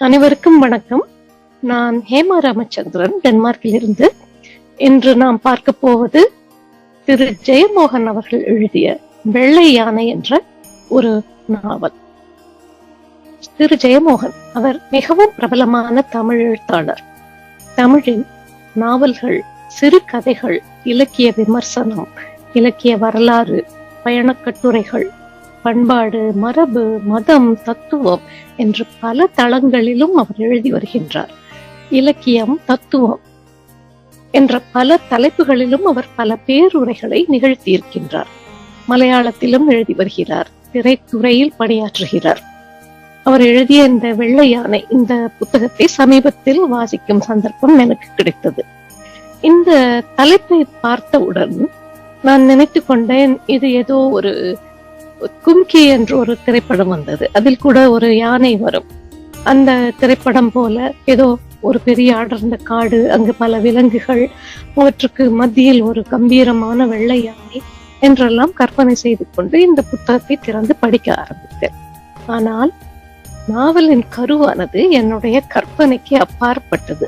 அனைவருக்கும் வணக்கம். நான் ஹேமா ராமச்சந்திரன், டென்மார்க்கிலிருந்து. இன்று நாம் பார்க்க போவது திரு ஜெயமோகன் அவர்கள் எழுதிய வெள்ளை யானை என்ற ஒரு நாவல். திரு ஜெயமோகன் அவர் மிகவும் பிரபலமான தமிழ் எழுத்தாளர். தமிழின் நாவல்கள், சிறு கதைகள், இலக்கிய விமர்சனம், இலக்கிய வரலாறு, பயணக் கட்டுரைகள், பண்பாடு, மரபு, மதம், தத்துவம் என்று பல தளங்களிலும் அவர் எழுதி வருகின்றார். இலக்கியம், தத்துவம் என்ற பல தலைப்புகளிலும் அவர் பல பேருரைகளை நிகழ்த்தியிருக்கின்றார். மலையாளத்திலும் எழுதி வருகிறார். திரைத்துறையில் பணியாற்றுகிறார். அவர் எழுதிய இந்த வெள்ளை யானை இந்த புத்தகத்தை சமீபத்தில் வாசிக்கும் சந்தர்ப்பம் எனக்கு கிடைத்தது. இந்த தலைப்பை பார்த்தவுடன் நான் நினைத்து கொண்டேன், இது ஏதோ ஒரு கும்கி என்று ஒரு திரைப்படம் வந்தது, அதில் கூட ஒரு யானை வரும். அந்த திரைப்படம் போல ஏதோ ஒரு பெரிய அடர்ந்த காடு, அங்கு பல விலங்குகள், அவற்றுக்கு மத்தியில் ஒரு கம்பீரமான வெள்ளை யானை என்றெல்லாம் கற்பனை செய்து கொண்டு இந்த புத்தகத்தை திறந்து படிக்க ஆரம்பித்தேன். ஆனால் நாவலின் கருவானது என்னுடைய கற்பனைக்கு அப்பாற்பட்டது.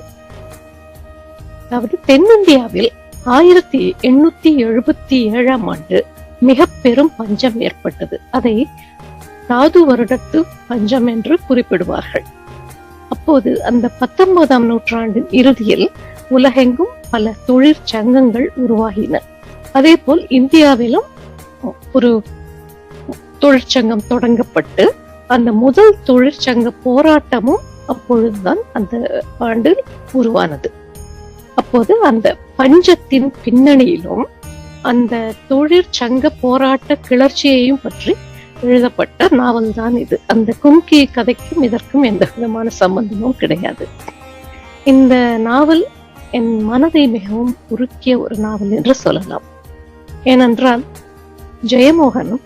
அதாவது தென்னிந்தியாவில் 1877 ஆண்டு மிக பெரும் பஞ்சம் ஏற்பட்டது. அதை தாது வருடத்து பஞ்சம் என்று குறிப்பிடுவார்கள். அப்போது அந்த 19ஆம் நூற்றாண்டின் இறுதியில் உலகெங்கும் பல தொழிற்சங்கங்கள் உருவாகின. அதே போல் இந்தியாவிலும் ஒரு தொழிற்சங்கம் தொடங்கப்பட்டு அந்த முதல் தொழிற்சங்க போராட்டமும் அப்பொழுதுதான் அந்த ஆண்டு உருவானது. அப்போது அந்த பஞ்சத்தின் பின்னணியிலும் அந்த தொழிற்சங்க போராட்ட கிளர்ச்சியையும் பற்றி எழுதப்பட்ட நாவல் தான் இது. அந்த கும்கி கதைக்கும் இதற்கும் எந்த விதமான சம்பந்தமும் கிடையாது. இந்த நாவல் என் மனதை மிகவும் உருக்கிய ஒரு நாவல் என்று சொல்லலாம். ஏனென்றால் ஜெயமோகனும்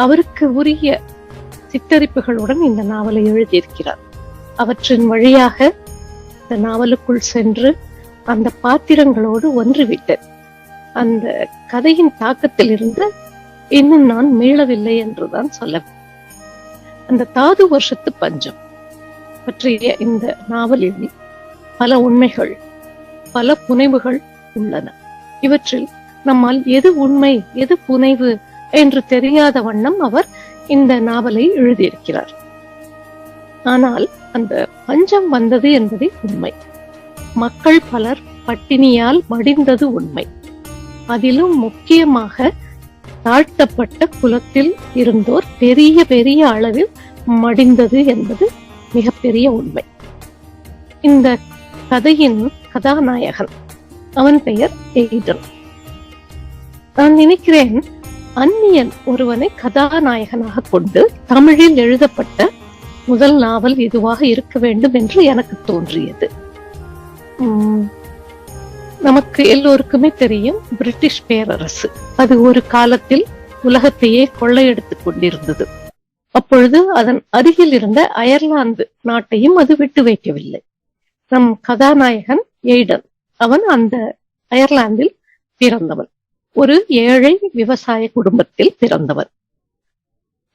அவருக்கு உரிய சித்தரிப்புகளுடன் இந்த நாவலை எழுதியிருக்கிறார். அவற்றின் வழியாக இந்த நாவலுக்குள் சென்று அந்த பாத்திரங்களோடு ஒன்றிவிட்டேன். அந்த கதையின் தாக்கத்தில் இருந்து இன்னும் நான் மீளவில்லை என்றுதான் சொல்ல. அந்த தாது வருஷத்து பஞ்சம் பற்றிய இந்த நாவலில் பல உண்மைகள், பல புனைவுகள் உள்ளன. இவற்றில் நம்மால் எது உண்மை, எது புனைவு என்று தெரியாத வண்ணம் அவர் இந்த நாவலை எழுதியிருக்கிறார். ஆனால் அந்த பஞ்சம் வந்தது என்பதே உண்மை. மக்கள் பலர் பட்டினியால் மடிந்தது உண்மை. அதிலும் முக்கியமாக தாழ்த்தப்பட்ட குலத்தில் இருந்தோர் பெரிய பெரிய அளவில் மடிந்தது என்பது மிகப்பெரிய உண்மை. இந்த கதையின் கதாநாயகன், அவன் பெயர் எய்டன். நான் நினைக்கிறேன், அந்நியன் ஒருவனை கதாநாயகனாக கொண்டு தமிழில் எழுதப்பட்ட முதல் நாவல் இதுவாக இருக்க வேண்டும் என்று எனக்கு தோன்றியது. நமக்கு எல்லோருக்குமே தெரியும், பிரிட்டிஷ் பேரரசு அது ஒரு காலத்தில் உலகத்தையே கொள்ளையெடுத்துக் கொண்டிருந்தது. அப்பொழுது அதன் அருகில் இருந்த அயர்லாந்து நாட்டையும் அது விட்டு வைக்கவில்லை. நம் கதாநாயகன் எய்டன், அவன் அந்த அயர்லாந்தில் பிறந்தவன். ஒரு ஏழை விவசாய குடும்பத்தில் பிறந்தவன்.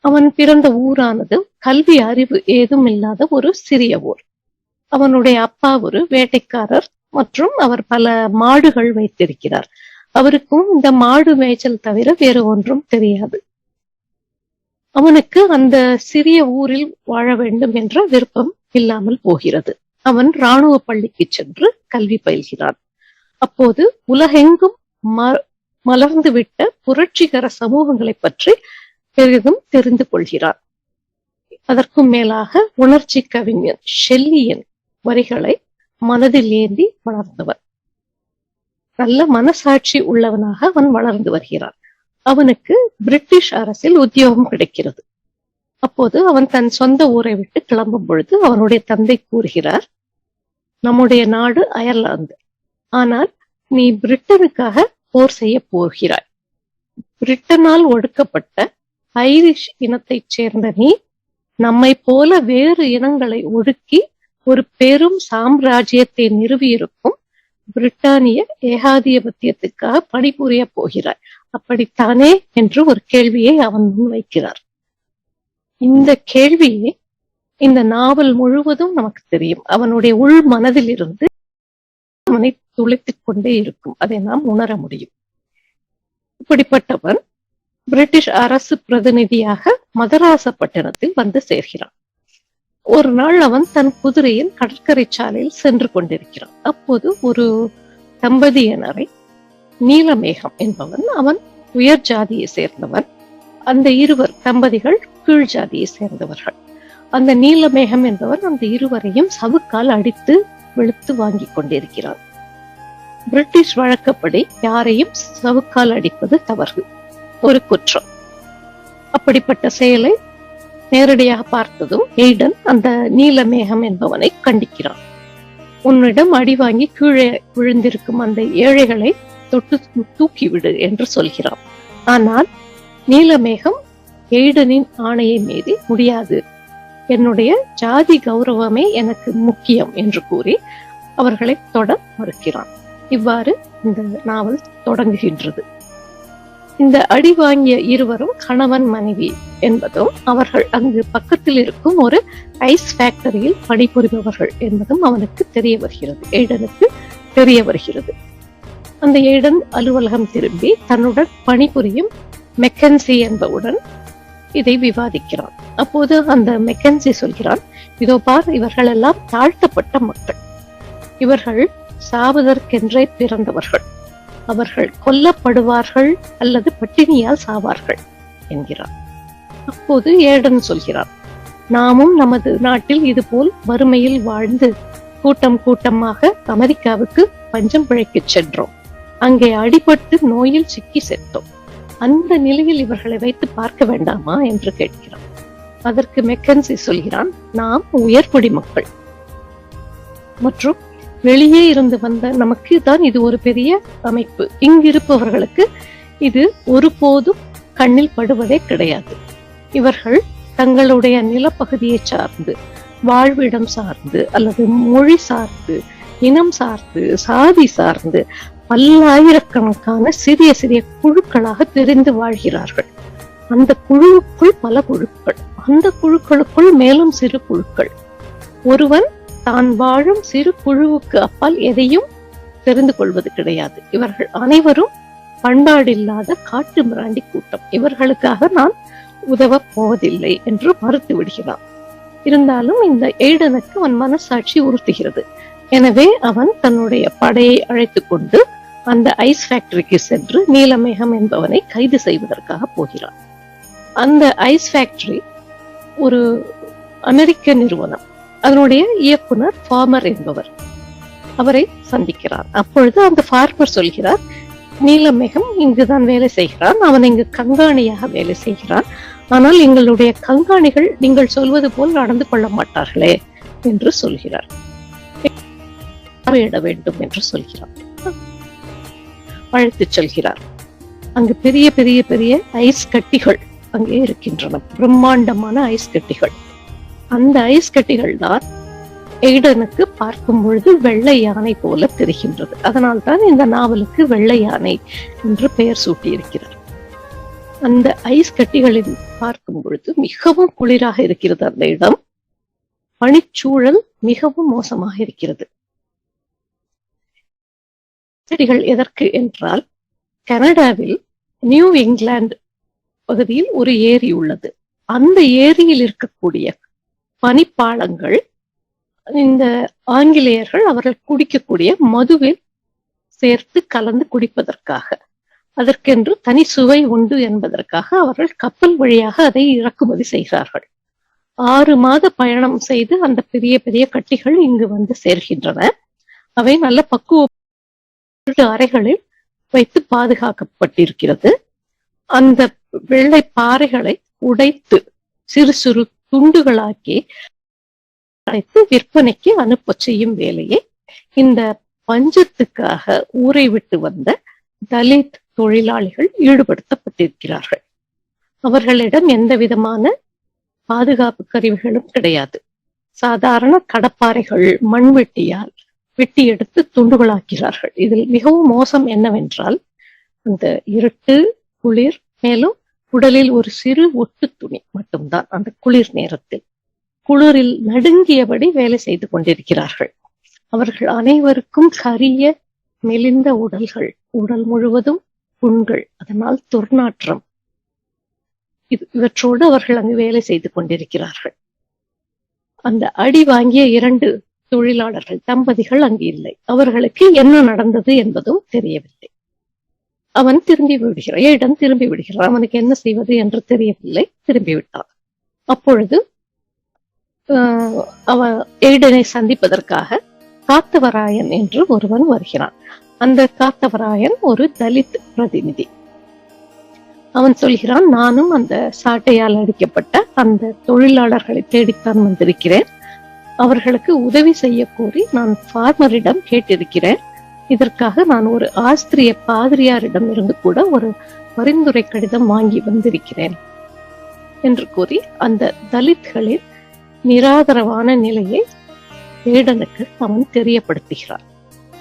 அவன் பிறந்த ஊரானது கல்வி அறிவு ஏதும் இல்லாத ஒரு சிறிய ஊர். அவனுடைய அப்பா ஒரு வேட்டைக்காரர் மற்றும் அவர் பல மாடுகள் வைத்திருக்கிறார். அவருக்கும் இந்த மாடு மேய்ச்சல் தவிர வேறு ஒன்றும் தெரியாது. அவனுக்கு அந்த சிறிய ஊரில் வாழ வேண்டும் என்ற விருப்பம் இல்லாமல் போகிறது. அவன் இராணுவ பள்ளிக்கு சென்று கல்வி பயில்கிறான். அப்போது உலகெங்கும் மலர்ந்துவிட்ட புரட்சிகர சமூகங்களை பற்றி பெரிதும் தெரிந்து கொள்கிறான். அதற்கும் மேலாக உணர்ச்சி கவிஞர் ஷெல்லியின் வரிகளை மனதில் ஏந்தி வளர்ந்தவன். நல்ல மனசாட்சி உள்ளவனாக அவன் வளர்ந்து வருகிறான். அவனுக்கு பிரிட்டிஷ் அரசில் உத்தியோகம் கிடைக்கிறது. அப்போது அவன் தன் சொந்த ஊரை விட்டு கிளம்பும் பொழுது அவனுடைய தந்தை கூறுகிறார், நம்முடைய நாடு அயர்லாந்து, ஆனால் நீ பிரிட்டனுக்காக போர் செய்ய போகிறாய். பிரிட்டனால் ஒடுக்கப்பட்ட ஐரிஷ் இனத்தைச் சேர்ந்த நீ நம்மை போல வேறு இனங்களை ஒடுக்கி ஒரு பெரும் சாம்ராஜ்யத்தை நிறுவியிருக்கும் பிரிட்டானிய ஏகாதிபத்தியத்துக்காக பணிபுரிய போகிறாய், அப்படித்தானே என்று ஒரு கேள்வியை அவன் முன்வைக்கிறார். இந்த கேள்வியை இந்த நாவல் முழுவதும் நமக்கு தெரியும். அவனுடைய உள் மனதில் இருந்து அவனை துளைத்துக் கொண்டே இருக்கும். அதை நாம் உணர முடியும். இப்படிப்பட்டவன் பிரிட்டிஷ் அரசு பிரதிநிதியாக மதராசப்பட்டினத்தில் வந்து சேர்கிறான். ஒரு நாள் அவன் தன் குதிரையின் கடற்கரை சாலையில் சென்று கொண்டிருக்கிறான். அப்போது ஒரு தம்பதியினரை, நீலமேகம் என்பவன், அவன் உயர் ஜாதியை சேர்ந்தவன், அந்த இருவர் தம்பதிகள் கீழ் ஜாதியை சேர்ந்தவர்கள். அந்த நீலமேகம் என்பவர் அந்த இருவரையும் சவுக்கால் அடித்து வெளுத்து வாங்கி கொண்டிருக்கிறான். பிரிட்டிஷ் வழக்கப்படி யாரையும் சவுக்கால் அடிப்பது தவறு, ஒரு குற்றம். அப்படிப்பட்ட செயலை நேரடியாக பார்த்ததும் எய்டன் அந்த நீலமேகம் என்பவனை கண்டிக்கிறான். உன்னிடம் அடி வாங்கி கீழே விழுந்திருக்கும் அந்த ஏழைகளை தொட்டு தூக்கிவிடு என்று சொல்கிறான். ஆனால் நீலமேகம் எய்டனின் ஆணையை மீறி முடியாது, என்னுடைய ஜாதி கௌரவமே எனக்கு முக்கியம் என்று கூறி அவர்களை தொட மறுக்கிறான். இவ்வாறு இந்த நாவல் தொடங்குகின்றது. இந்த அடி வாங்கிய இருவரும் கணவன் மனைவி என்பதும், அவர்கள் அங்கு பக்கத்தில் இருக்கும் ஒரு ஐஸ் ஃபேக்டரியில் பணிபுரிபவர்கள் என்பதும் அவனுக்கு தெரிய வருகிறது, எய்டனுக்கு தெரிய வருகிறது. அந்த எய்டன் அலுவலகம் திரும்பி தன்னுடன் பணிபுரியும் மெக்கன்சி என்பவுடன் இதை விவாதிக்கிறான். அப்போது அந்த மெக்கன்சி சொல்கிறான், இதோ பார், இவர்கள் எல்லாம் தாழ்த்தப்பட்ட மக்கள், இவர்கள் சாவதற்கென்றே பிறந்தவர்கள், அவர்கள் கொல்லப்படுவார்கள் அல்லது பட்டினியால் சாவார்கள் என்கிறார். அப்போது ஏடன் சொல்கிறார், நாமும் நமது நாட்டில் இதுபோல் வறுமையில் வாழ்ந்து கூட்டம் கூட்டமாக அமெரிக்காவுக்கு பஞ்சம் பிழைக்கச் சென்றோம். அங்கே அடிபட்டு நோயில் சிக்கி செத்தோம். அந்த நிலையில் இவர்களை வைத்து பார்க்க வேண்டாமா என்று கேட்கிறான். அதற்கு மெக்கன்சி சொல்கிறான், நாம் உயர்குடி மக்கள் மற்றும் வெளியே இருந்து வந்த நமக்கு தான் இது ஒரு பெரிய அமைப்பு. இங்கிருப்பவர்களுக்கு இது ஒருபோதும் கண்ணில் படுவதே கிடையாது. இவர்கள் தங்களுடைய நிலப்பகுதியை சார்ந்து, வாழ்விடம் சார்ந்து, அல்லது மொழி சார்ந்து, இனம் சார்ந்து, சாதி சார்ந்து பல்லாயிரக்கணக்கான சிறிய சிறிய குழுக்களாக தெரிந்து வாழ்கிறார்கள். அந்த குழுவுக்குள் பல குழுக்கள், அந்த குழுக்களுக்குள் மேலும் சிறு குழுக்கள். ஒருவன் தான் வாழும் சிறு குழுவுக்கு அப்பால் எதையும் தெரிந்து கொள்வது கிடையாது. இவர்கள் அனைவரும் பண்பாடில்லாத காட்டு மிராண்டி கூட்டம். இவர்களுக்காக நான் உதவ போவதில்லை என்று மறுத்து விடுகிறான். இருந்தாலும் இந்த எய்டனுக்கு அவன் மனசாட்சி உறுத்துகிறது. எனவே அவன் தன்னுடைய படையை அழைத்துக் கொண்டு அந்த ஐஸ் ஃபேக்டரிக்கு சென்று நீலமேகம் என்பவனை கைது செய்வதற்காக போகிறான். அந்த ஐஸ் ஃபேக்டரி ஒரு அமெரிக்க நிறுவனம். அதனுடைய இயக்குனர் ஃபார்மர் என்பவர். அவரை சந்திக்கிறார். அப்பொழுது அந்த ஃபார்மர் சொல்கிறார், நீலமேகம் இங்குதான் வேலை செய்கிறான், அவன் இங்கு கண்காணியாக வேலை செய்கிறான். ஆனால் எங்களுடைய கண்காணிகள் நீங்கள் சொல்வது போல் நடந்து கொள்ள மாட்டார்களே என்று சொல்கிறார். பார்வையிட வேண்டும் என்று சொல்கிறார். அழைத்து செல்கிறார். அங்கு பெரிய பெரிய பெரிய ஐஸ் கட்டிகள் அங்கே இருக்கின்றன, பிரம்மாண்டமான ஐஸ் கட்டிகள். அந்த ஐஸ் கட்டிகள் தான் எய்டனுக்கு பார்க்கும் பொழுது வெள்ளை யானை போல தெரிகின்றது. அதனால்தான் இந்த நாவலுக்கு வெள்ளை யானை என்று பெயர் சூட்டி இருக்கிறார். அந்த ஐஸ் கட்டிகளில் பார்க்கும் பொழுது மிகவும் குளிராக இருக்கிறது அந்த இடம். பனிச்சூழல் மிகவும் மோசமாக இருக்கிறது. கட்டிகள் எதற்கு என்றால், கனடாவில் நியூ இங்கிலாந்து பகுதியில் ஒரு ஏரி உள்ளது. அந்த ஏரியில் இருக்கக்கூடிய பனிப்பாளங்கள் இந்த ஆங்கிலேயர்கள் அவர்கள் குடிக்கக்கூடிய மதுவில் சேர்த்து கலந்து குடிப்பதற்காக, அதற்கென்று தனி சுவை உண்டு என்பதற்காக அவர்கள் கப்பல் வழியாக அதை இறக்குமதி செய்கிறார்கள். 6 மாத பயணம் செய்து அந்த பெரிய பெரிய கட்டிகள் இங்கு வந்து சேர்கின்றன. அவை நல்ல பக்குவ அறைகளில் வைத்து பாதுகாக்கப்பட்டிருக்கிறது. அந்த வெள்ளை பாறைகளை உடைத்து சிறு சிறு துண்டுகளாக்கி அடைத்து விற்பனைக்கு அனுப்ப செய்யும் வேலையை இந்த பஞ்சத்துக்காக ஊரை விட்டு வந்த தலித் தொழிலாளிகள் ஈடுபடுத்தப்பட்டிருக்கிறார்கள். அவர்களிடம் எந்த விதமான பாதுகாப்பு கருவிகளும் கிடையாது. சாதாரண கடப்பாறைகள் மண்வெட்டியால் வெட்டி எடுத்து துண்டுகளாக்கிறார்கள். இதில் மிகவும் மோசம் என்னவென்றால், அந்த இருட்டு, குளிர், மேலும் உடலில் ஒரு சிறு ஒட்டு துணி மட்டும்தான் அந்த குளிர் நேரத்தில். குளிரில் நடுங்கியபடி வேலை செய்து கொண்டிருக்கிறார்கள். அவர்கள் அனைவருக்கும் கரிய மெலிந்த உடல்கள், உடல் முழுவதும் புண்கள், அதனால் துர்நாற்றம். இவற்றோடு அவர்கள் அங்கு வேலை செய்து கொண்டிருக்கிறார்கள். அந்த அடி வாங்கிய 2 தொழிலாளர்கள் தம்பதிகள் அங்கு இல்லை. அவர்களுக்கு என்ன நடந்தது என்பதும் தெரியவில்லை. அவன் திரும்பி விடுகிறான், ஏடன் திரும்பி விடுகிறான். அவனுக்கு என்ன செய்வது என்று தெரியவில்லை, திரும்பி விட்டான். அப்பொழுது அவன் ஏடனை சந்திப்பதற்காக காத்தவராயன் என்று ஒருவன் வருகிறான். அந்த காத்தவராயன் ஒரு தலித் பிரதிநிதி. அவன் சொல்கிறான், நானும் அந்த சாட்டையால் அடிக்கப்பட்ட அந்த தொழிலாளர்களை தேடித்தான் வந்திருக்கிறேன். அவர்களுக்கு உதவி செய்ய கோரி நான் ஃபார்மரிடம் கேட்டிருக்கிறேன். இதற்காக நான் ஒரு ஆஸ்திரிய பாதிரியாரிடம் இருந்து கூட ஒரு பரிந்துரை கடிதம் வாங்கி வந்திருக்கிறேன் என்று கூறி அந்த தலித்களின் நிராதரவான நிலையை ஏடனுக்கு அவன் தெரியப்படுத்துகிறான்.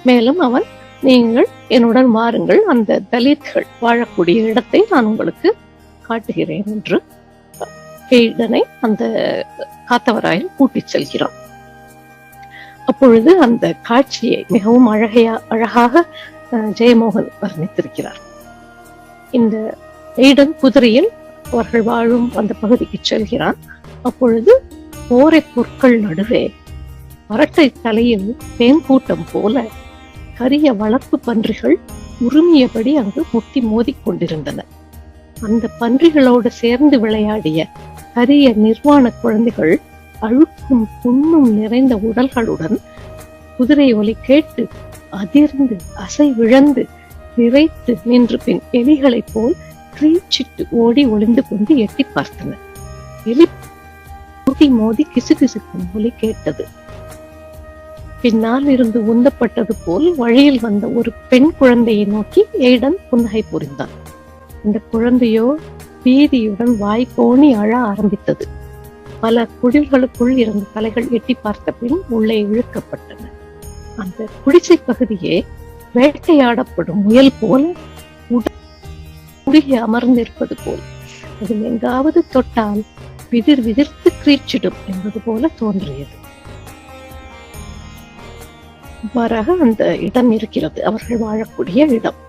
மேலும் அவன், நீங்கள் என்னுடன் வாருங்கள், அந்த தலித்கள் வாழக்கூடிய இடத்தை நான் உங்களுக்கு காட்டுகிறேன் என்று ஏடனை அந்த காத்தவராயன் கூட்டிச் செல்கிறான். அப்பொழுது அந்த காட்சியை மிகவும் அழகாக ஜெயமோகன் வர்ணித்திருக்கிறார். இந்த ஏடன் குதிரையில் அவர்கள் வாழும் அந்த பகுதிக்கு செல்கிறான். அப்பொழுது போரை பொருட்கள் நடுவே அரட்டை தலையில் தேன்கூட்டம் போல கரிய வளர்ப்பு பன்றிகள் உருமியபடி அங்கு முட்டி மோதி கொண்டிருந்தன. அந்த பன்றிகளோடு சேர்ந்து விளையாடிய கரிய நிர்வாண குழந்தைகள் அழுக்கும் புண்ணும் நிறைந்த உடல்களுடன் குதிரை ஒலி கேட்டு அதிர்ந்து அசை விழந்து நிறைத்து நின்று பின் எலிகளைப் போல் கிரீச்சிட்டு ஓடி ஒளிந்து கொண்டு எட்டி பார்த்தன. எலி மோதி மோதி கிசுகிசுக்கும் ஒலி கேட்டது. பின்னால் இருந்து உந்தப்பட்டது போல் வழியில் வந்த ஒரு பெண் குழந்தையை நோக்கி ஏடன் புன்னகை புரிந்தான். அந்த குழந்தையோ பீதியுடன் வாய் கோணி அழ ஆரம்பித்தது. பல குடில்களுக்குள் இருந்த தலைகள் எட்டி பார்த்த பின் உள்ளே இழுக்கப்பட்டன. அந்த குடிசை பகுதியே வேட்டையாடப்படும் முயல் போல உருகி அமர்ந்திருப்பது போல், அதில் எங்காவது தொட்டால் விதிர் விதிர்த்து கிரீச்சிடும் என்பது போல தோன்றியது. இவ்வாறாக அந்த இடம் இருக்கிறது, அவர்கள் வாழக்கூடிய இடம்.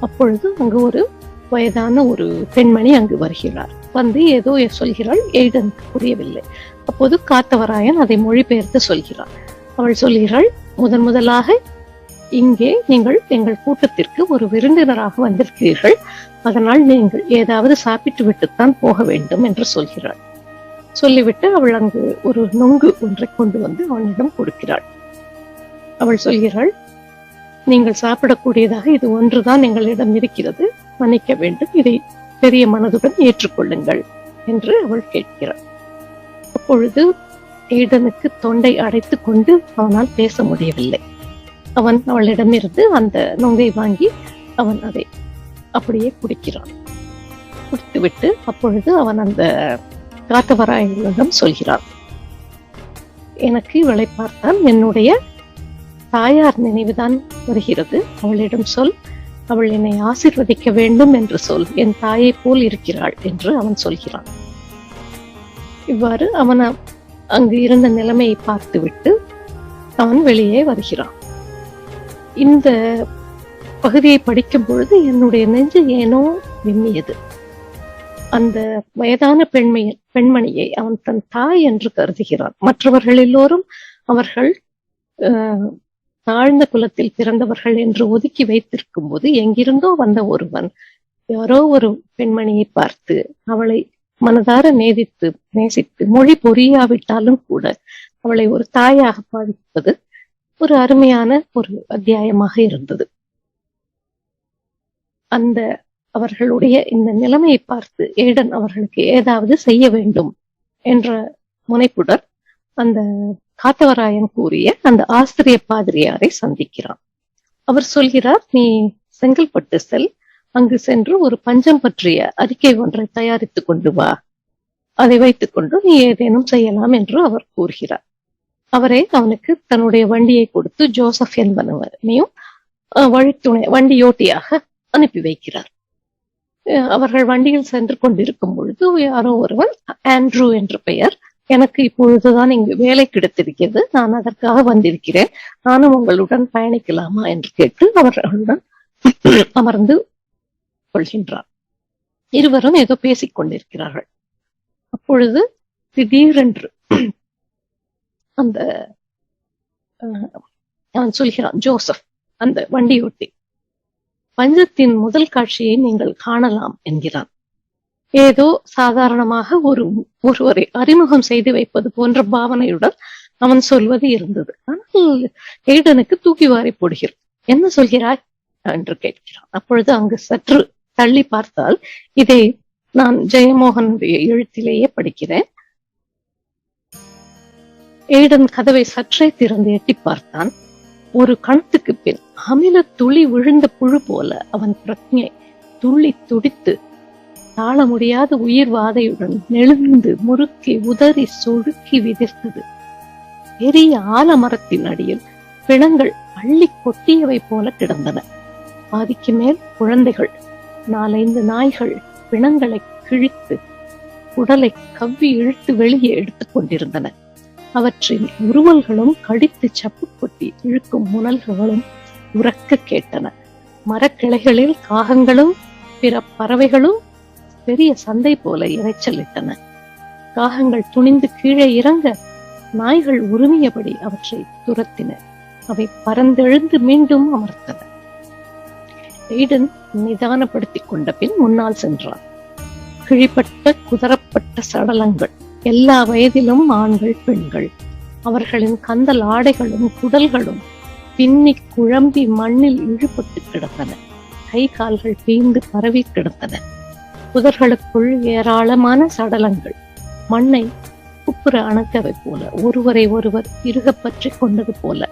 அப்பொழுது அங்கு ஒரு வயதான ஒரு பெண்மணி அங்கு வருகிறார். வந்து ஏதோ சொல்கிறாள், ஏடனுக்கு புரியவில்லை. அப்போது காத்தவராயன் அதை மொழிபெயர்த்து சொல்கிறார். அவள் சொல்கிறாள், முதலாக இங்கே நீங்கள் எங்கள் கூட்டத்திற்கு ஒரு விருந்தினராக வந்திருக்கிறீர்கள், அதனால் நீங்கள் ஏதாவது சாப்பிட்டு விட்டுத்தான் போக வேண்டும் என்று சொல்கிறாள். சொல்லிவிட்டு அவள் அங்கு ஒரு நொங்கு ஒன்றை கொண்டு வந்து அவனிடம் கொடுக்கிறாள். அவள் சொல்கிறாள், நீங்கள் சாப்பிடக்கூடியதாக இது ஒன்றுதான் எங்களிடம் இருக்கிறது, மன்னிக்க வேண்டும், இதை பெரிய மனதுடன் ஏற்றுக்கொள்ளுங்கள் என்று அவள் கேட்கிறாள். அப்பொழுது ஏடனுக்கு தொண்டை அடைத்து கொண்டு அவனால் பேச முடியவில்லை. அவன் அவளிடமிருந்து அந்த நொங்கை வாங்கி அவன் அதை அப்படியே குடிக்கிறான். குடித்துவிட்டு அப்பொழுது அவன் அந்த காத்தவராயனிடம் சொல்கிறான், எனக்கு இவளை பார்த்தால் என்னுடைய தாயார் நினைவுதான் வருகிறது, அவளிடம் சொல், அவள் என்னை ஆசீர்வதிக்க வேண்டும் என்று சொல், என் தாயை போல் இருக்கிறாள் என்று அவன் சொல்கிறான். இவ்வாறு அவன் அங்கு இருந்த நிலைமையை பார்த்துவிட்டு அவன் வெளியே வருகிறான். இந்த பகுதியை படிக்கும் பொழுது என்னுடைய நெஞ்சு ஏனோ விம்மியது. அந்த வயதான பெண்மணியை அவன் தன் தாய் என்று கருதுகிறான். மற்றவர்கள் எல்லோரும் அவர்கள் தாழ்ந்த குலத்தில் பிறந்தவர்கள் என்று ஒதுக்கி வைத்திருக்கும் போது, எங்கிருந்தோ வந்த ஒருவன் யாரோ ஒரு பெண்மணியை பார்த்து அவளை மனதார நேசித்து மொழி புரியாவிட்டாலும் கூட அவளை ஒரு தாயாக பாவிப்பது ஒரு அருமையான ஒரு அத்தியாயமாக இருந்தது. அந்த அவர்களுடைய இந்த நிலைமையை பார்த்து ஏடன் அவர்களுக்கு ஏதாவது செய்ய வேண்டும் என்ற முனைப்புடன் அந்த காத்தவராயன் கூறிய அந்த ஆஸ்திரிய பாதிரியாரை சந்திக்கிறான். அவர் சொல்கிறார், நீ செங்கல்பட்டு செல், அங்கு சென்று ஒரு பஞ்சம் பற்றிய அறிக்கை ஒன்றை தயாரித்துக் கொண்டு வா, அதை வைத்துக் கொண்டு நீ ஏதேனும் செய்யலாம் என்று அவர் கூறுகிறார். அவரே அவனுக்கு தன்னுடைய வண்டியை கொடுத்து ஜோசப் என்பவனையும் வண்டியோட்டியாக அனுப்பி வைக்கிறார். அவர்கள் வண்டியில் சென்று கொண்டிருக்கும் பொழுது யாரோ ஒருவன், ஆண்ட்ரூ என்ற பெயர், எனக்கு இப்பொழுதுதான் இங்கு வேலை கிடைத்திருக்கிறது, நான் அதற்காக வந்திருக்கிறேன், நானும் உங்களுடன் பயணிக்கலாமா என்று கேட்டு அவர்களுடன் அமர்ந்து கொள்கின்றார். இருவரும் ஏதோ பேசிக் கொண்டிருக்கிறார்கள். அப்பொழுது திடீரென்று அந்த அவன் சொல்கிறான், ஜோசப் அந்த வண்டியோட்டி, பஞ்சத்தின் முதல் காட்சியை நீங்கள் காணலாம் என்கிறான். ஏதோ சாதாரணமாக ஒருவரை அறிமுகம் செய்து வைப்பது போன்ற பாவனையுடன் அவன் சொல்வது இருந்தது. ஆனால் ஏடனுக்கு தூக்கி வாரி போடுகிறான். என்ன சொல்கிறாய் என்று கேட்கிறான். அப்பொழுது அங்கு சற்று தள்ளி பார்த்தால், இதை நான் ஜெயமோகனுடைய எழுத்திலேயே படிக்கிறேன். ஏடன் கதவை சற்றே திறந்து எட்டி பார்த்தான். ஒரு கணத்துக்கு பின் அமில துளி விழுந்த புழு போல அவன் பிரக்ஞை துள்ளி துடித்து தாழ முடியாத உயிர் வாதையுடன் நெழுந்து முறுக்கி உதறி சொடுக்கி விதிர்த்தது. பெரிய ஆலமரத்தின் அடியில் பிணங்கள் அள்ளி கொட்டியவை போல கிடந்தன. பாதிக்கு மேல் குழந்தைகள், 4-5 நாய்கள் பிணங்களை கிழித்து உடலை கவ்வி இழுத்து வெளியே எடுத்துக் கொண்டிருந்தன. அவற்றின் உருவல்களும் கடித்து சப்பு கொட்டி இழுக்கும் முனல்களும் உறக்க கேட்டன. மரக்கிளைகளில் காகங்களும் பிற பறவைகளும் பெரிய சந்தை போல இறைச்சலிட்டன. காகங்கள் துணிந்து கீழே இறங்க நாய்கள் உரிமையபடி அவற்றை துரத்தின. அவை பறந்தெழுந்து மீண்டும் அமர்த்தன. ஏடன் நிதானப்படுத்திக் கொண்ட பின் முன்னால் சென்றான். கிழிப்பட்ட குதறப்பட்ட சடலங்கள், எல்லா வயதிலும் ஆண்கள் பெண்கள். அவர்களின் கந்தல் ஆடைகளும் குடல்களும் பின்னி குழம்பி மண்ணில் இழுபட்டு கிடந்தன. கை கால்கள் பீந்து பரவி கிடந்தன. புதர்களுக்குள் ஏராளமான சடலங்கள் மண்ணை குப்புற அணக்கவை போல ஒருவரை ஒருவர் இறுக பற்றி கொண்டது போல.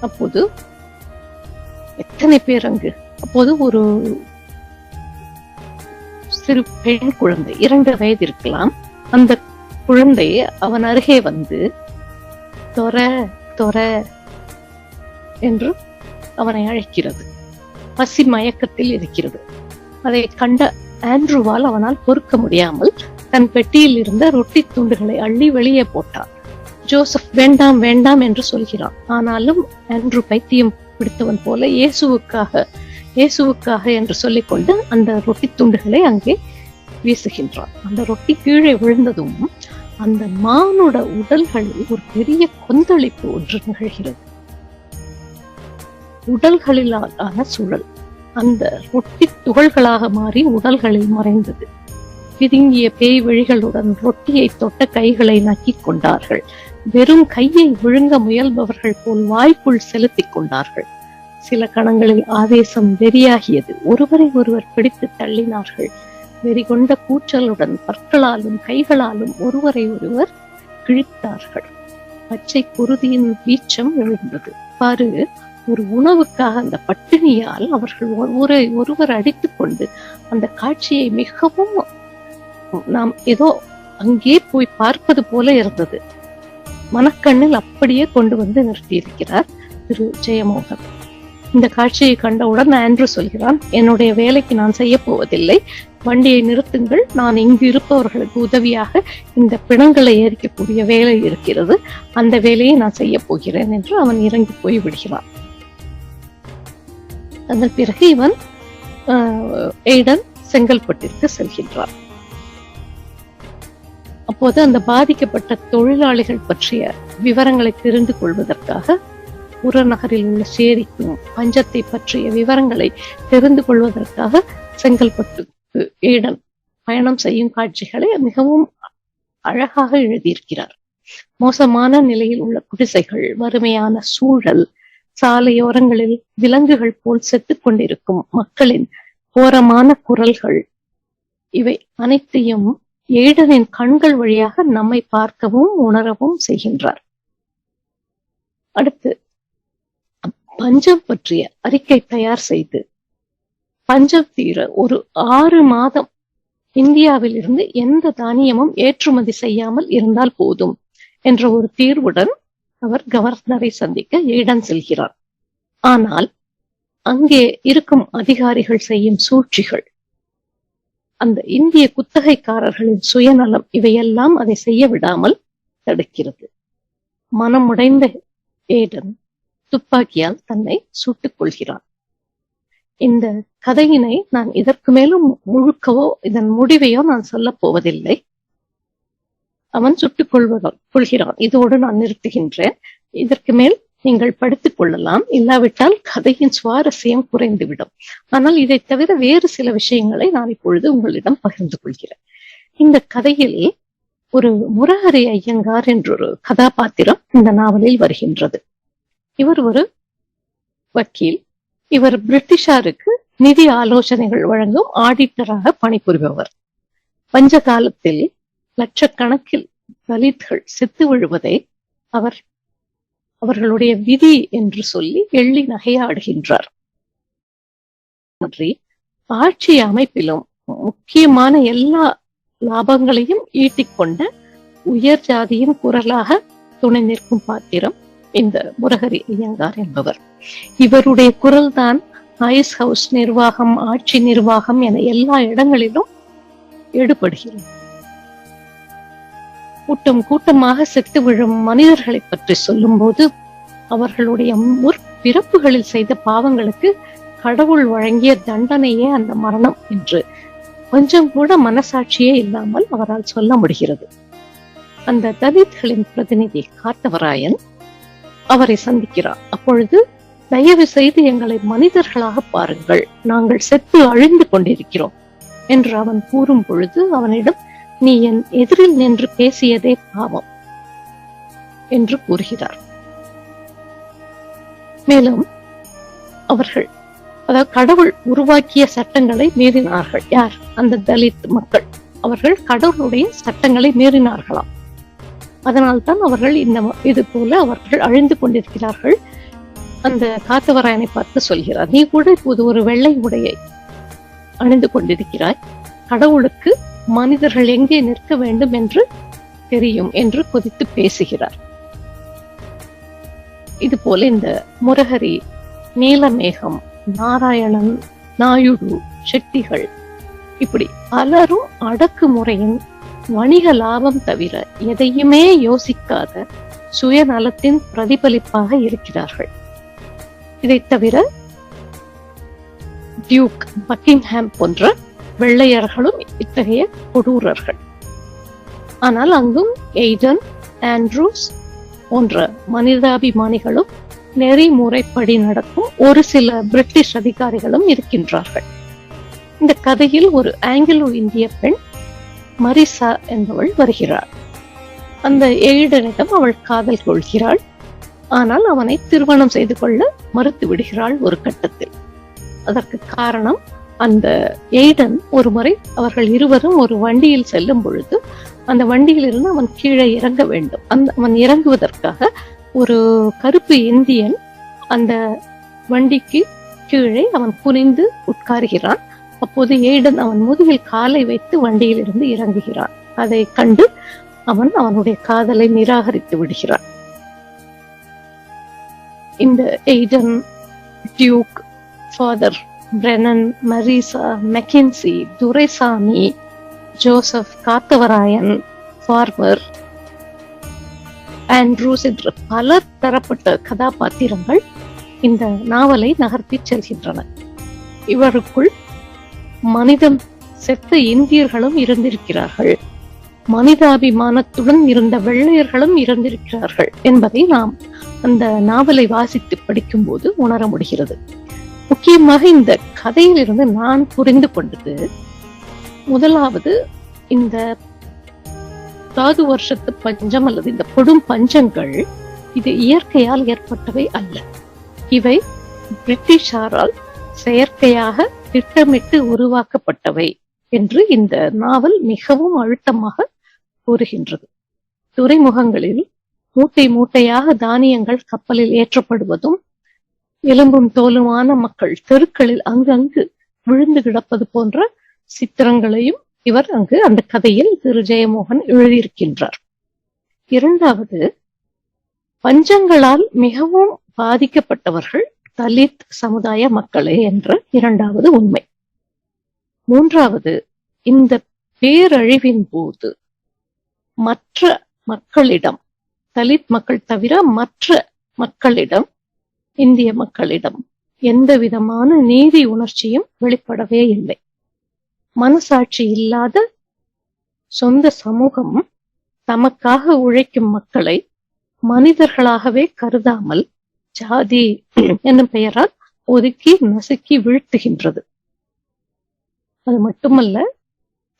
அப்போது எத்தனை பேர் அங்கு! அப்போது ஒரு சிறு பெண் குழந்தை, 2 வயது இருக்கலாம், அந்த குழந்தை அவன் அருகே வந்து தொர தொர என்று அவனை அழைக்கிறது. பசி மயக்கத்தில் இருக்கிறது. அதை கண்ட ஆண்ட்ரூவால் அவனால் பொறுக்க முடியாமல் தன் பெட்டியில் இருந்த ரொட்டி துண்டுகளை அள்ளி வெளியே போட்டான். ஜோசப் வேண்டாம் வேண்டாம் என்று சொல்கிறான். ஆனாலும் ஆண்ட்ரூ பைத்தியம் பிடித்தவன் போல இயேசுவுக்காக என்று சொல்லிக்கொண்டு அந்த ரொட்டி துண்டுகளை அங்கே வீசுகின்றான். அந்த ரொட்டி கீழே விழுந்ததும் அந்த மானுட உடல்களில் ஒரு பெரிய கொந்தளிப்பு ஒன்று நிகழ்கிறது. உடல்களிலான சுழல் அந்த ரொட்டி துகள்களாக மாறி உடல்களில் மறைந்தது. பிதுங்கிய பேய் வழிகளுடன் ரொட்டியை தொட்ட கைகளை நக்கிக் கொண்டார்கள். வெறும் கையை விழுங்க முயல்பவர்கள் போல் வாய்ப்புள் செலுத்திக் கொண்டார்கள். சில கணங்களில் ஆவேசம் வெறியாகியது. ஒருவரை ஒருவர் பிடித்து தள்ளினார்கள். வெறி கொண்ட கூச்சலுடன் பற்களாலும் கைகளாலும் ஒருவரை ஒருவர் கிழித்தார்கள். பச்சை குருதியின் வீச்சம் எழுந்தது. பாரு, ஒரு உணவுக்காக அந்த பட்டினியால் அவர்கள் ஒருவர் அடித்துக் கொண்டு அந்த காட்சியை மிகவும் நாம் ஏதோ அங்கே போய் பார்ப்பது போல இருந்தது. மனக்கண்ணில் அப்படியே கொண்டு வந்து நிறுத்தியிருக்கிறார் திரு ஜெயமோகன். இந்த காட்சியை கண்டவுடன் ஆண்ட்ரூ சொல்கிறான், என்னுடைய வேலைக்கு நான் செய்ய போவதில்லை, வண்டியை நிறுத்துங்கள், நான் இங்கு இருப்பவர்களுக்கு உதவியாக இந்த பிணங்களை எரிக்கக்கூடிய வேலை இருக்கிறது, அந்த வேலையை நான் செய்ய போகிறேன் என்று அவன் இறங்கி போய் விடுகிறான். அதன் பிறகு இவன் ஏடன் செங்கல்பட்டிற்கு செல்கின்றான். அப்போது அந்த பாதிக்கப்பட்ட தொழிலாளிகள் பற்றிய விவரங்களை தெரிந்து கொள்வதற்காக புறநகரில் உள்ள சேரிக்கும் பஞ்சத்தை பற்றிய விவரங்களை தெரிந்து கொள்வதற்காக செங்கல்பட்டுக்கு ஏடன் பயணம் செய்யும் காட்சிகளை மிகவும் அழகாக எழுதியிருக்கிறார். மோசமான நிலையில் உள்ள குடிசைகள், வறுமையான சூழல், சாலையோரங்களில் விலங்குகள் போல் செத்துக் கொண்டிருக்கும் மக்களின் கோரமான குரல்கள், இவை அனைத்தையும் ஏடனின் கண்கள் வழியாக நம்மை பார்க்கவும் உணரவும் செய்கின்றார். அடுத்து பஞ்சம் பற்றிய அறிக்கை தயார் செய்து பஞ்சம் தீர ஒரு 6 மாதம் இந்தியாவில் இருந்து எந்த தானியமும் ஏற்றுமதி செய்யாமல் இருந்தால் போதும் என்ற ஒரு தீர்வுடன் அவர் கவர்னரை சந்திக்க ஏடன் செல்கிறார். ஆனால் அங்கே இருக்கும் அதிகாரிகள் செய்யும் சூழ்ச்சிகள், அந்த இந்திய குத்தகைக்காரர்களின் சுயநலம் இவையெல்லாம் அதை செய்ய விடாமல் தடுக்கிறது. மனமுடைந்த ஏடன் துப்பாக்கியால் தன்னை சுட்டுக் கொள்கிறான். இந்த கதையினை நான் இதற்கு மேலும் முழுக்கவோ இதன் முடிவையோ நான் சொல்ல போவதில்லை. அவன் சுட்டுக் கொள்கிறான். இதோடு நான் நிறுத்துகின்றேன். இதற்கு மேல் நீங்கள் படித்துக் கொள்ளலாம். இல்லாவிட்டால் கதையின் சுவாரஸ்யம் குறைந்துவிடும். ஆனால் இதை தவிர வேறு சில விஷயங்களை நான் இப்பொழுது உங்களிடம் பகிர்ந்து கொள்கிறேன். இந்த கதையில் ஒரு முரஹரி ஐயங்கார் என்றொரு கதாபாத்திரம் இந்த நாவலில் வருகின்றது. இவர் ஒரு வக்கீல். இவர் பிரிட்டிஷாருக்கு நிதி ஆலோசனைகள் வழங்கும் ஆடிட்டராக பணிபுரிபவர். பஞ்ச காலத்தில் லட்சக்கணக்கில் தலித்கள் செத்து விழுவதை அவர்களுடைய விதி என்று சொல்லி எள்ளி நகையாடுகின்றார். ஆட்சி அமைப்பிலும் முக்கியமான எல்லா லாபங்களையும் ஈட்டிக்கொண்ட உயர் ஜாதியின் குரலாக துணை நிற்கும் பாத்திரம் இந்த முரஹரி ஐயங்கார் என்பவர். இவருடைய குரல் தான் ஐஸ் ஹவுஸ் நிர்வாகம், ஆட்சி நிர்வாகம் என எல்லா இடங்களிலும் எடுபடுகிறது. கூட்டம் கூட்டமாக செத்து விழும் மனிதர்களை பற்றி சொல்லும் போது அவர்களுடைய முற்பிறப்புகளில் செய்த பாவங்களுக்கு கடவுள் வழங்கிய தண்டனையே அந்த மரணம் என்று கொஞ்சம் கூட மனசாட்சியே இல்லாமல் அவரால் சொல்ல முடிகிறது. அந்த தலித்களின் பிரதிநிதி காத்தவராயன் அவரை சந்திக்கிறார். அப்பொழுது, தயவு செய்து எங்களை மனிதர்களாக பாருங்கள், நாங்கள் செத்து அழிந்து கொண்டிருக்கிறோம் என்று அவன் கூறும் பொழுது அவனிடம், நீ என் எதிரில் நின்று பேசியதே பாவம் என்று கூறுகிறார். மேலும் அவர்கள், அதாவது கடவுள் உருவாக்கிய சட்டங்களை மீறினார்கள். யார்? அந்த தலித் மக்கள். அவர்கள் கடவுளுடைய சட்டங்களை மீறினார்களாம். அதனால்தான் அவர்கள் இது போல அவர்கள் அழிந்து கொண்டிருக்கிறார்கள். அந்த காத்தவராயனை பார்த்து சொல்கிறார், நீ கூட இப்போது ஒரு வெள்ளை உடையை அணிந்து கொண்டிருக்கிறாய், கடவுளுக்கு மனிதர்கள் எங்கே நிற்க வேண்டும் என்று தெரியும் என்று கொதித்து பேசுகிறார். இது போல இந்த முரஹரி, நீலமேகம், நாராயணன், நாயுடு, செட்டிகள், இப்படி பலரும் அடக்குமுறையின் வணிக லாபம் தவிர எதையுமே யோசிக்காத சுயநலத்தின் பிரதிபலிப்பாக இருக்கிறார்கள். இதை தவிர டியூக், பக்கிங்ஹாம் போன்ற வெள்ளையர்களும் இத்தகைய கொடூரர்கள். ஆனால் அங்கும் எய்டன், ஆண்ட்ரூஸ் போன்ற மனிதாபிமானிகளும் நெறிமுறைப்படி நடக்கும் ஒரு சில பிரிட்டிஷ் அதிகாரிகளும் இருக்கின்றார்கள். இந்த கதையில் ஒரு ஆங்கிலோ இந்திய பெண் மரிசா என்பவள் வருகிறாள். அந்த எய்டனிடம் அவள் காதல் கொள்கிறாள். ஆனால் அவனை திருமணம் செய்து கொள்ள மறுத்து விடுகிறாள் ஒரு கட்டத்தில். அதற்கு காரணம், அந்த எய்டன் ஒரு முறை அவர்கள் இருவரும் ஒரு வண்டியில் செல்லும் பொழுது அந்த வண்டியில் இருந்து அவன் கீழே இறங்க வேண்டும். அவன் இறங்குவதற்காக ஒரு கருப்பு இந்தியன் அந்த வண்டிக்கு கீழே அவன் குனிந்து உட்காருகிறான். அப்போது எய்டன் அவன் முதுகில் காலை வைத்து வண்டியில் இருந்து இறங்குகிறான். அதை கண்டு அவன் அவனுடைய காதலை நிராகரித்து விடுகிறான். இந்த Aiden, Duke, Father Brennan, Marisa, McKenzie, Duraisamy, Joseph, Kathavarayan, Farmer, Andrews என்ற பல தரப்பட்ட கதாபாத்திரங்கள் இந்த நாவலை நகர்த்தி செல்கின்றன. இவருக்குள் மனிதம் செத்த இந்தியர்களும் இருந்திருக்கிறார்கள், மனிதாபிமானத்துடன் இருந்த வெள்ளையர்களும் இருந்திருக்கிறார்கள் என்பதை நாம் அந்த நாவலை வாசித்து படிக்கும் போது உணர முடிகிறது. முக்கியமாக இந்த கதையிலிருந்து நான் புரிந்து கொண்டது, முதலாவது, இந்த தாது வருஷத்து பஞ்சம் அல்லது இந்த கொடும் பஞ்சங்கள் இது இயற்கையால் ஏற்பட்டவை அல்ல. இவை பிரிட்டிஷாரால் செயற்கையாக திட்டமிட்டு உருவாக்கப்பட்டவை என்று இந்த நாவல் மிகவும் அழுத்தமாக கூறுகின்றது. துறைமுகங்களில் மூட்டை மூட்டையாக தானியங்கள் கப்பலில் ஏற்றப்படுவதும், எலும்பும் தோலுமான மக்கள் தெருக்களில் அங்கங்கு விழுந்து கிடப்பது போன்ற சித்திரங்களையும் இவர் அங்கு அந்த கதையில் திரு ஜெயமோகன் எழுதியிருக்கின்றார். இரண்டாவது, பஞ்சங்களால் மிகவும் பாதிக்கப்பட்டவர்கள் தலித் சமுதாய மக்களே என்ற இரண்டாவது உண்மை. மூன்றாவது, இந்த பேரழிவின் போது மற்ற மக்களிடம், தலித் மக்கள் தவிர மற்ற மக்களிடம், இந்திய மக்களிடம் எந்த விதமான நீதி உணர்ச்சியும் வெளிப்படவே இல்லை. மனசாட்சி இல்லாத சொந்த சமூகம் தமக்காக உழைக்கும் மக்களை மனிதர்களாகவே கருதாமல் ஜாதி என்னும் பெயரால் ஒதுக்கி நசுக்கி வீழ்த்துகின்றது. அது மட்டுமல்ல,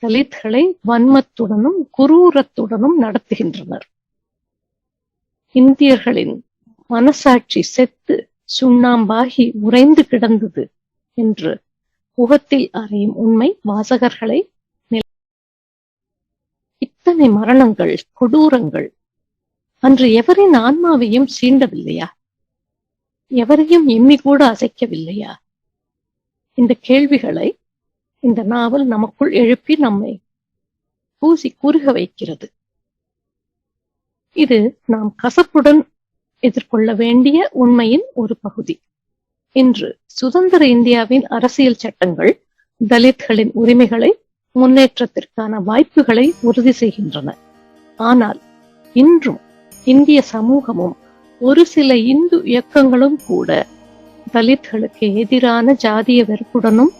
தலித்களை வன்மத்துடனும் குரூரத்துடனும் நடத்துகின்றனர். இந்தியர்களின் மனசாட்சி செத்து சுண்ணாம்பாகி உறைந்து கிடந்தது என்று முகத்தில் அறையும் உண்மை வாசகர்களை இத்தனை மரணங்கள், கொடூரங்கள் அன்று எவரின் ஆன்மாவையும் சீண்டவில்லையா? எவரையும் எம்மி கூட அசைக்கவில்லையா? இந்த கேள்விகளை இந்த நாவல் நமக்குள் எழுப்பி நம்மை பூசி குறுக வைக்கிறது. இது நாம் கசப்புடன் எதிர்கொள்ள வேண்டிய உண்மையின் ஒரு பகுதி. இன்று சுதந்திர இந்தியாவின் அரசியல் சட்டங்கள் தலித்களின் உரிமைகளை, முன்னேற்றத்திற்கான வாய்ப்புகளை உறுதி செய்கின்றன. ஆனால் இன்றும் இந்திய சமூகமும் ஒரு சில இந்து இயக்கங்களும் கூட தலித்களுக்கு எதிரான ஜாதிய வெறுப்புடனும்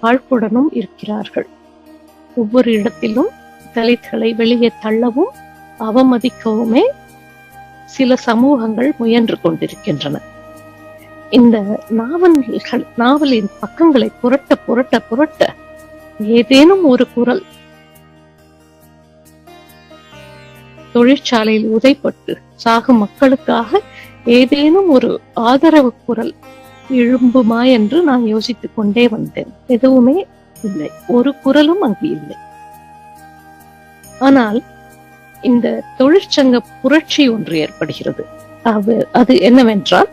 வாழ்ப்புடனும் இருக்கிறார்கள். ஒவ்வொரு இடத்திலும் தலித்களை வெளியே தள்ளவும் அவமதிக்கவுமே சில சமூகங்கள் முயன்று கொண்டிருக்கின்றன. இந்த நாவலின் பக்கங்களை புரட்ட புரட்ட புரட்ட ஏதேனும் ஒரு குரல், தொழிற்சாலையில் உதைப்பட்டு சாகும் மக்களுக்காக ஏதேனும் ஒரு ஆதரவு குரல் எழும்புமா என்று நான் யோசித்துக் கொண்டே வந்தேன். எதுவுமே இல்லை, ஒரு குரலும் அங்கு இல்லை. ஆனால் இந்த தொழிற்சங்க புரட்சி ஒன்று ஏற்படுகிறது. அது என்னவென்றால்,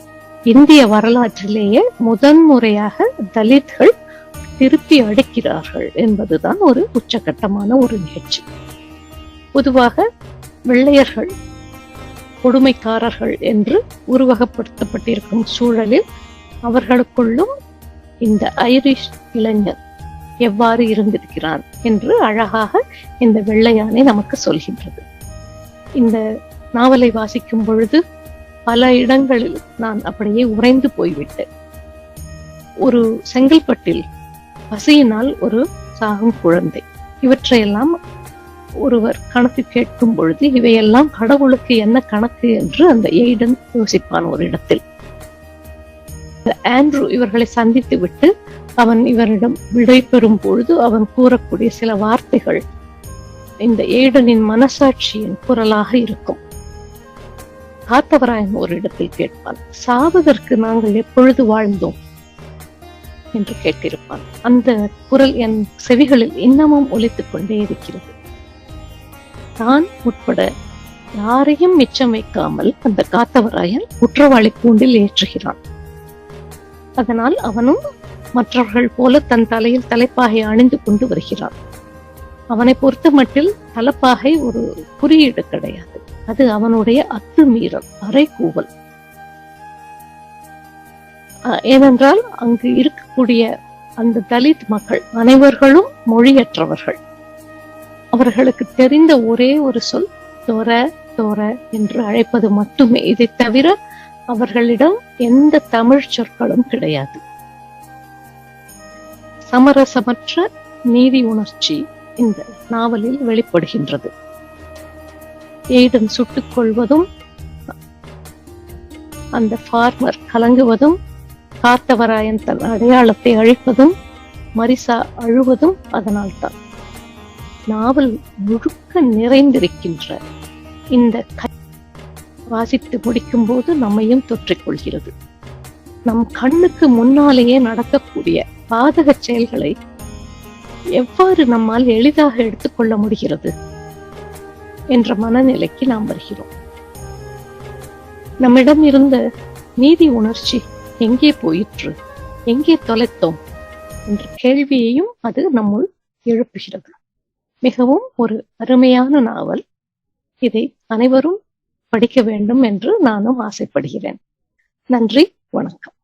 இந்திய வரலாற்றிலேயே முதன்முறையாக தலித்கள் திருப்பி அடிக்கிறார்கள் என்பதுதான் ஒரு உச்சகட்டமான ஒரு நிகழ்ச்சி. பொதுவாக வெள்ளையர்கள் கொடுமைக்காரர்கள் என்று உருவகப்படுத்தப்பட்டிருக்கும் சூழலில் அவர்களுக்குள்ளும் இந்த ஐரிஷ் இளைஞர் எவ்வாறு இருந்திருக்கிறான் என்று அழகாக இந்த வெள்ளையானை நமக்கு சொல்கின்றது. இந்த நாவலை வாசிக்கும் பொழுது பல இடங்களில் நான் அப்படியே உறைந்து போய்விட்டேன். ஒரு செங்கல்பட்டில் பசியினால் ஒரு சாகும் குழந்தை, இவற்றையெல்லாம் ஒருவர் கணக்கு கேட்கும் பொழுது இவையெல்லாம் கடவுளுக்கு என்ன கணக்கு என்று அந்த எய்டன் யோசிப்பான். ஒரு இடத்தில் ஆண்ட்ரூ இவர்களை சந்தித்து விட்டு அவன் இவரிடம் விடை பெறும் பொழுது அவன் கூறக்கூடிய சில வார்த்தைகள் இந்த எய்டனின் மனசாட்சியின் குரலாக இருக்கும். காத்தவராயன் ஒரு இடத்தில் கேட்பான், சாவதற்கு நாங்கள் எப்பொழுது வாழ்ந்தோம் என்று கேட்டிருப்பான். அந்த குரல் என் செவிகளில் இன்னமும் ஒலித்துக் கொண்டே இருக்கிறது. தான் உட்பட யாரையும் மிச்சம் வைக்காமல் அந்த காத்தவராயன் குற்றவாளி கூண்டில் ஏற்றுகிறான். அதனால் அவனும் மற்றவர்கள் போல தன் தலையில் தலைப்பாகை அணிந்து கொண்டு வருகிறான். அவனை பொறுத்த மட்டில் தலைப்பாகை ஒரு குறியீடு கிடையாது, அது அவனுடைய அத்துமீறல், அரை கூவல். ஏனென்றால் அங்கு இருக்கக்கூடிய அந்த தலித் மக்கள் அனைவர்களும் மொழியற்றவர்கள். அவர்களுக்கு தெரிந்த ஒரே ஒரு சொல் தோர தோர என்று அழைப்பது மட்டுமே. இதை தவிர அவர்களிடம் எந்த தமிழ் சொற்களும் கிடையாது. சமரசமற்ற நீதி உணர்ச்சி இந்த நாவலில் வெளிப்படுகின்றது. எய்டன் சுட்டுக் கொள்வதும், அந்த ஃபார்மர் கலங்குவதும், காத்தவராயன் தன் அடையாளத்தை அழிப்பதும், மரிசா அழுவதும் அதனால்தான். நாவல் முழுக்க நிறைந்திருக்கின்ற இந்த வாசித்து முடிக்கும் போது நம்மையும் தொற்றிக் கொள்கிறது. நம் கண்ணுக்கு முன்னாலேயே நடக்கக்கூடிய பாதக செயல்களை எவ்வாறு நம்மால் எளிதாக எடுத்துக்கொள்ள முடிகிறது என்ற மனநிலைக்கு நாம் வருகிறோம். நம்மிடம் இருந்த நீதி உணர்ச்சி எங்கே போயிற்று, எங்கே தொலைத்தோம் என்ற கேள்வியையும் அது நம்முள் எழுப்புகிறது. மிகவும் ஒரு அருமையான நாவல். இதை அனைவரும் படிக்க வேண்டும் என்று நானும் ஆசைப்படுகிறேன். நன்றி, வணக்கம்.